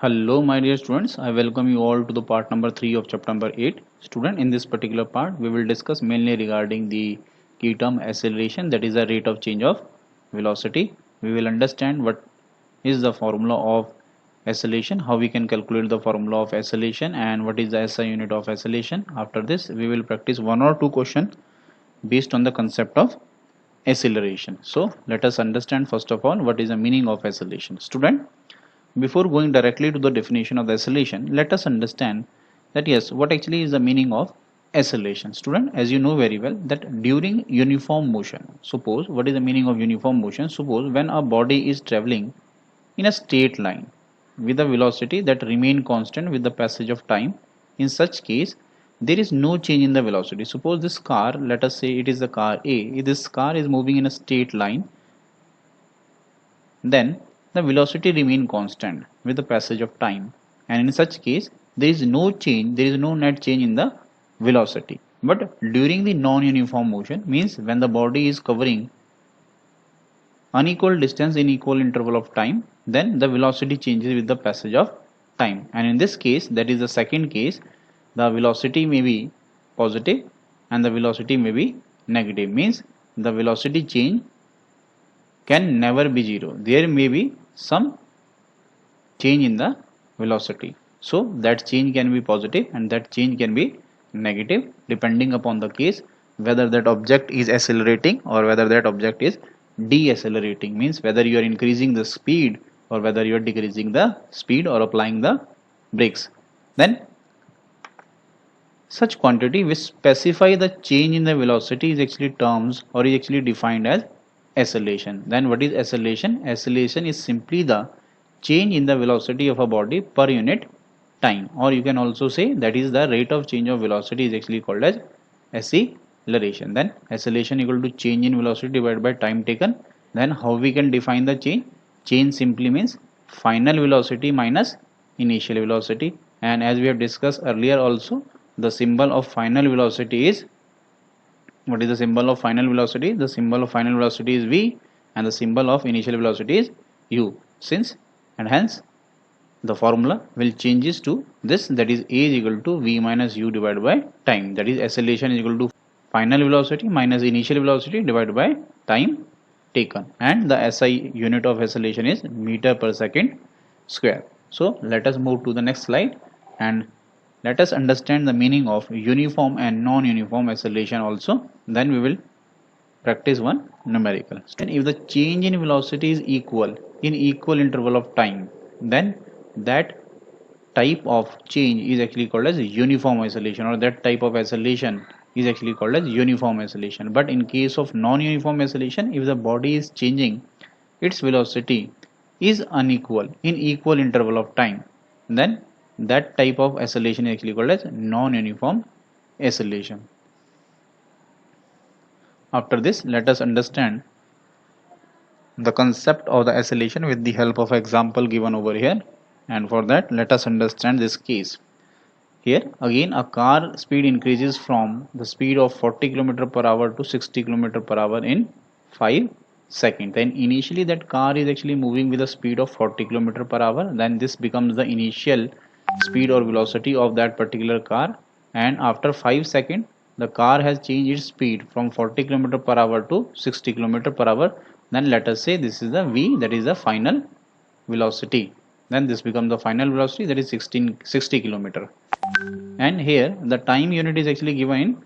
Hello my dear students, I welcome you all to the part number 3 of chapter number 8. Student, in this particular part we will discuss mainly regarding the key term acceleration, that is the rate of change of velocity. We will understand what is the formula of acceleration, how we can calculate the formula of acceleration, and what is the SI unit of acceleration. After this we will practice one or two questions based on the concept of acceleration. So let us understand first of all what is the meaning of acceleration. Student, before going directly to the definition of the acceleration, let us understand that yes, what actually is the meaning of acceleration. Student, as you know very well that during uniform motion, suppose what is the meaning of uniform motion? Suppose when a body is traveling in a straight line with a velocity that remain constant with the passage of time, in such case there is no change in the velocity. Suppose this car, let us say it is the car A, this car is moving in a straight line, then the velocity remain constant with the passage of time, and in such case there is no net change in the velocity. But during the non-uniform motion, means when the body is covering unequal distance in equal interval of time, then the velocity changes with the passage of time, and in this case, that is the second case, the velocity may be positive and the velocity may be negative, means the velocity change can never be zero. There may be some change in the velocity. So that change can be positive and that change can be negative depending upon the case, whether that object is accelerating or whether that object is deaccelerating, means whether you are increasing the speed or whether you are decreasing the speed or applying the brakes. Then such quantity which specify the change in the velocity is actually terms or is actually defined as acceleration. Then what is acceleration? Acceleration is simply the change in the velocity of a body per unit time, or you can also say that is the rate of change of velocity is actually called as acceleration. Then acceleration equal to change in velocity divided by time taken. Then how we can define the change? Change simply means final velocity minus initial velocity, and as we have discussed earlier also, the symbol of final velocity is, what is the symbol of final velocity? The symbol of final velocity is v and the symbol of initial velocity is u, since and hence the formula will changes to this, that is a is equal to v minus u divided by time, that is acceleration is equal to final velocity minus initial velocity divided by time taken, and the SI unit of acceleration is meter per second square. So let us move to the next slide and let us understand the meaning of uniform and non-uniform acceleration also. Then we will practice one numerical. And if the change in velocity is equal in equal interval of time, then that type of change is actually called as uniform acceleration, or that type of acceleration is actually called as uniform acceleration. But in case of non-uniform acceleration, if the body is changing its velocity is unequal in equal interval of time, then that type of acceleration is actually called as non-uniform acceleration. After this, let us understand the concept of the acceleration with the help of example given over here, and for that let us understand this case. Here again a car speed increases from the speed of 40 km per hour to 60 km per hour in 5 seconds. Then initially that car is actually moving with a speed of 40 km per hour, then this becomes the initial speed or velocity of that particular car, and after 5 seconds the car has changed its speed from 40 km per hour to 60 km per hour. Then let us say this is the v, that is the final velocity, then this becomes the final velocity, that is 60 km, and here the time unit is actually given in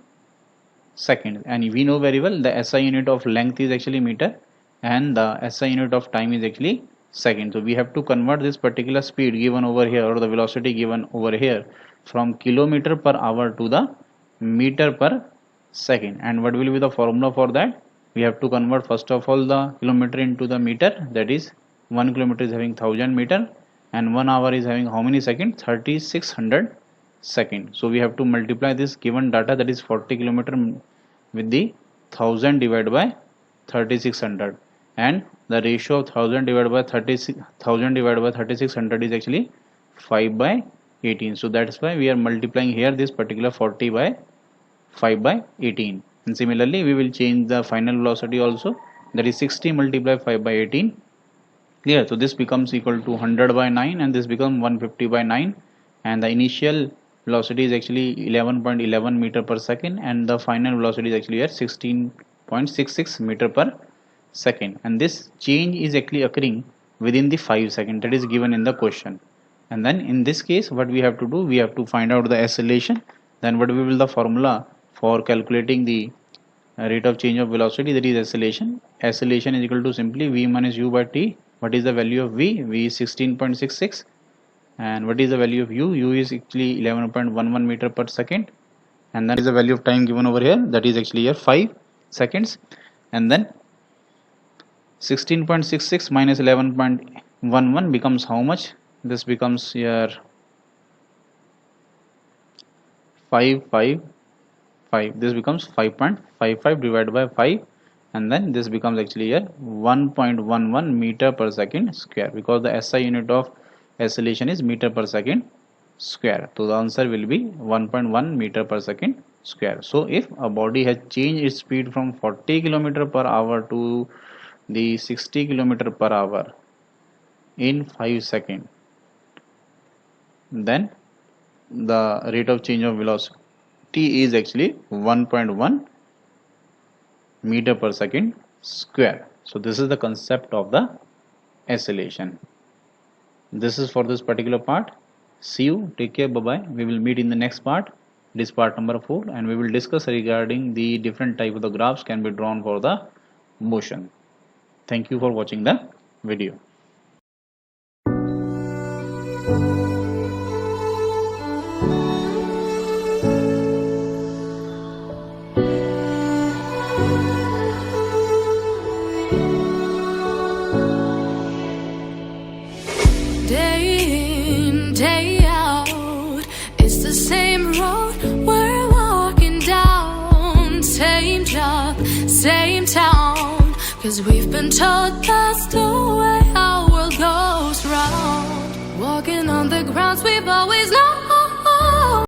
seconds, and we know very well the SI unit of length is actually meter and the SI unit of time is actually second. So we have to convert this particular speed given over here or the velocity given over here from kilometer per hour to the meter per second. And what will be the formula for that? We have to convert first of all the kilometer into the meter, that is 1 kilometer is having 1000 meter and 1 hour is having how many seconds? 3600 seconds. So we have to multiply this given data, that is 40 kilometer, with the 1000 divided by 3600, and the ratio of 1000 divided by 3600 is actually 5 by 18. So that's why we are multiplying here this particular 40 by 5 by 18. And similarly we will change the final velocity also, that is 60 multiplied 5 by 18, Clear? So this becomes equal to 100 by 9 and this becomes 150 by 9, and the initial velocity is actually 11.11 meter per second and the final velocity is actually at 16.66 meter per second, and this change is actually occurring within the 5 seconds that is given in the question. And then in this case what we have to do, we have to find out the acceleration. Then what will be the formula for calculating the rate of change of velocity, that is acceleration. Acceleration is equal to simply v minus u by t. What is the value of v? V is 16.66, and what is the value of u? U is actually 11.11 meter per second, and that is the value of time given over here, that is actually here 5 seconds. And then 16.66 minus 11.11 becomes how much? This becomes here 555. This becomes 5.55 divided by 5, and then this becomes actually here 1.11 meter per second square, because the SI unit of acceleration is meter per second square. So the answer will be 1.1 meter per second square. So if a body has changed its speed from 40 km per hour to the 60 km per hour in 5 seconds, then the rate of change of velocity is actually 1.1 meter per second square. So this is the concept of the acceleration. This is for this particular part. See you, take care, bye bye. We will meet in the next part. This part number 4, and we will discuss regarding the different type of the graphs can be drawn for the motion. Thank you for watching the video. Day in, day out, it's the same road we're walking down. Same job, same town, 'cause we've been told that's the way our world goes round. Walking on the grounds we've always known.